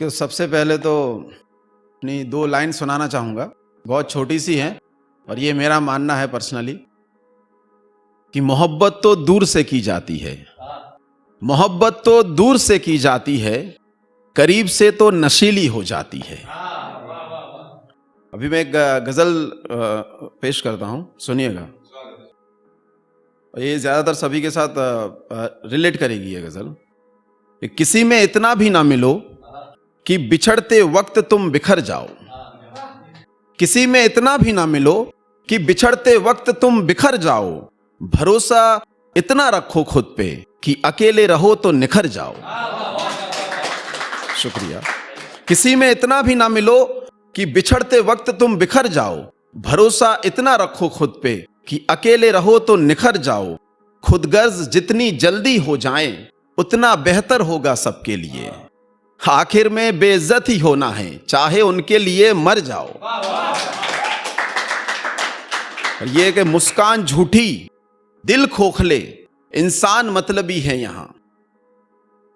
कि सबसे पहले तो अपनी 2 लाइन सुनाना चाहूँगा, बहुत छोटी सी हैं और ये मेरा मानना है पर्सनली कि मोहब्बत तो दूर से की जाती है, मोहब्बत तो दूर से की जाती है, करीब से तो नशीली हो जाती है। अभी मैं एक गज़ल पेश करता हूँ, सुनिएगा। ये ज़्यादातर सभी के साथ रिलेट करेगी ये गज़ल। किसी में इतना भी ना मिलो कि बिछड़ते वक्त तुम बिखर जाओ, किसी में इतना भी ना मिलो कि बिछड़ते वक्त तुम बिखर जाओ, भरोसा इतना रखो खुद पे कि अकेले रहो तो निखर जाओ। शुक्रिया। किसी में इतना भी ना मिलो कि बिछड़ते वक्त तुम बिखर जाओ, भरोसा इतना रखो खुद पे कि अकेले रहो तो निखर जाओ। खुदगर्ज जितनी जल्दी हो जाएं उतना बेहतर होगा सबके लिए, आखिर में बेइज्जत ही होना है, चाहे उनके लिए मर जाओ। ये कि मुस्कान झूठी दिल खोखले इंसान मतलबी है यहां,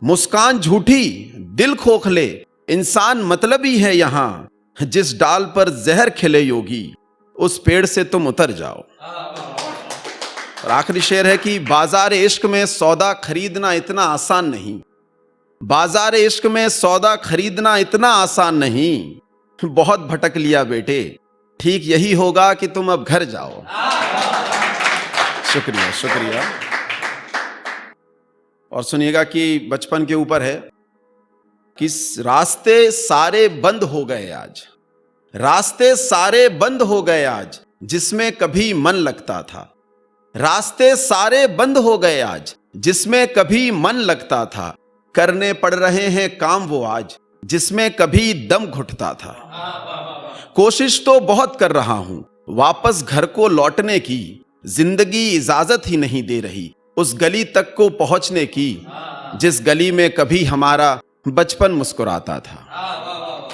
मुस्कान झूठी दिल खोखले इंसान मतलबी है यहां, जिस डाल पर जहर खिले योगी उस पेड़ से तुम उतर जाओ। और आखिरी शेर है कि बाजार इश्क में सौदा खरीदना इतना आसान नहीं, बाजार इश्क में सौदा खरीदना इतना आसान नहीं, बहुत भटक लिया बेटे, ठीक यही होगा कि तुम अब घर जाओ। शुक्रिया शुक्रिया। और सुनिएगा कि बचपन के ऊपर है कि रास्ते सारे बंद हो गए आज, रास्ते सारे बंद हो गए आज जिसमें कभी मन लगता था, रास्ते सारे बंद हो गए आज जिसमें कभी मन लगता था, करने पड़ रहे हैं काम वो आज जिसमें कभी दम घुटता था। कोशिश तो बहुत कर रहा हूं वापस घर को लौटने की, जिंदगी इजाजत ही नहीं दे रही उस गली तक को पहुंचने की, जिस गली में कभी हमारा बचपन मुस्कुराता था।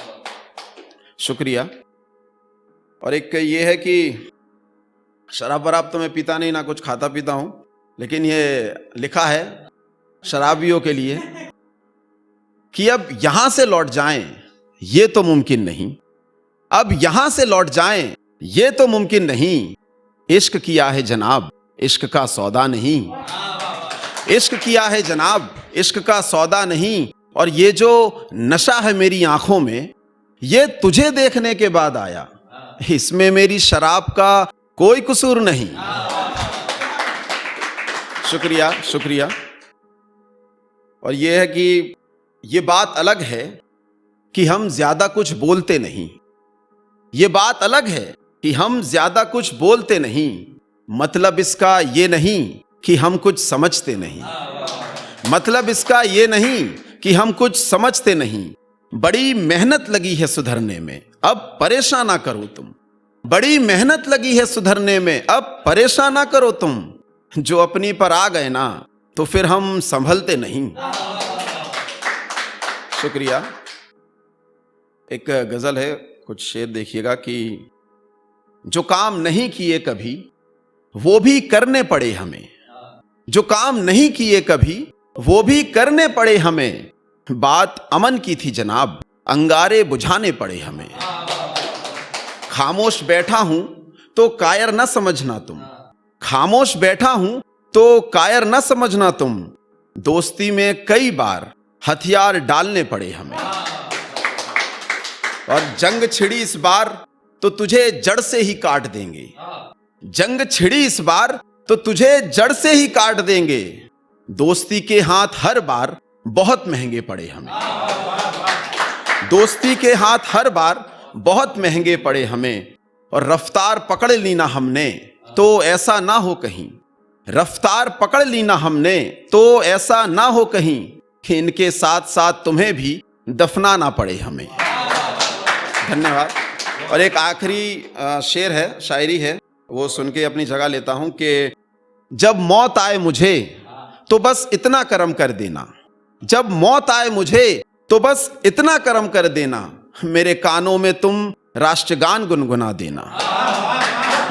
शुक्रिया। और एक ये है कि शराब वराब तो मैं पीता नहीं, ना कुछ खाता पीता हूं, लेकिन ये लिखा है शराबियों के लिए कि अब यहां से लौट जाएं ये तो मुमकिन नहीं, अब यहां से लौट जाएं ये तो मुमकिन नहीं, इश्क किया है जनाब इश्क का सौदा नहीं, इश्क किया है जनाब इश्क का सौदा नहीं, और ये जो नशा है मेरी आंखों में ये तुझे देखने के बाद आया, इसमें मेरी शराब का कोई कसूर नहीं। शुक्रिया शुक्रिया। और ये है कि ये बात अलग है कि हम ज्यादा कुछ बोलते नहीं, ये बात अलग है कि हम ज्यादा कुछ बोलते नहीं, मतलब इसका ये नहीं कि हम कुछ समझते नहीं, मतलब इसका ये नहीं कि हम कुछ समझते नहीं, बड़ी मेहनत लगी है सुधरने में अब परेशान ना करो तुम, बड़ी मेहनत लगी है सुधरने में अब परेशान ना करो तुम, जो अपनी पर आ गए ना तो फिर हम संभलते नहीं। शुक्रिया। एक गजल है, कुछ शेर देखिएगा कि जो काम नहीं किए कभी वो भी करने पड़े हमें, जो काम नहीं किए कभी वो भी करने पड़े हमें, बात अमन की थी जनाब अंगारे बुझाने पड़े हमें, खामोश बैठा हूं तो कायर न समझना तुम, खामोश बैठा हूं तो कायर न समझना तुम, दोस्ती में कई बार हथियार डालने पड़े हमें, और जंग छिड़ी इस बार तो तुझे जड़ से ही काट देंगे, जंग छिड़ी इस बार तो तुझे जड़ से ही काट देंगे, दोस्ती के हाथ हर बार बहुत महंगे पड़े हमें, दोस्ती के हाथ हर बार बहुत महंगे पड़े हमें, और रफ्तार पकड़ ली ना हमने तो ऐसा ना हो कहीं, रफ्तार पकड़ ली ना हमने तो ऐसा ना हो कहीं कि इनके साथ साथ तुम्हें भी दफना ना पड़े हमें। धन्यवाद। और एक आखिरी शेर है, शायरी है, वो सुन के अपनी जगह लेता हूं कि जब मौत आए मुझे तो बस इतना करम कर देना, जब मौत आए मुझे तो बस इतना करम कर देना, मेरे कानों में तुम राष्ट्रगान गुनगुना देना,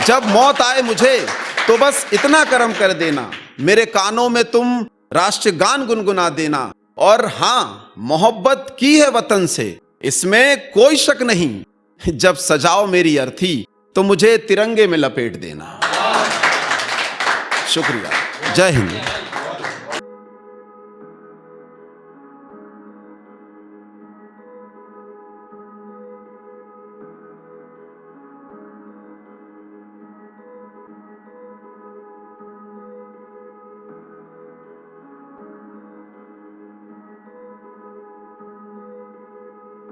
जब मौत आए मुझे तो बस इतना करम कर देना, मेरे कानों में तुम राष्ट्रगान गुनगुना देना, और हां, मोहब्बत की है वतन से, इसमें कोई शक नहीं। जब सजाओ मेरी अर्थी तो मुझे तिरंगे में लपेट देना। शुक्रिया। जय हिंद।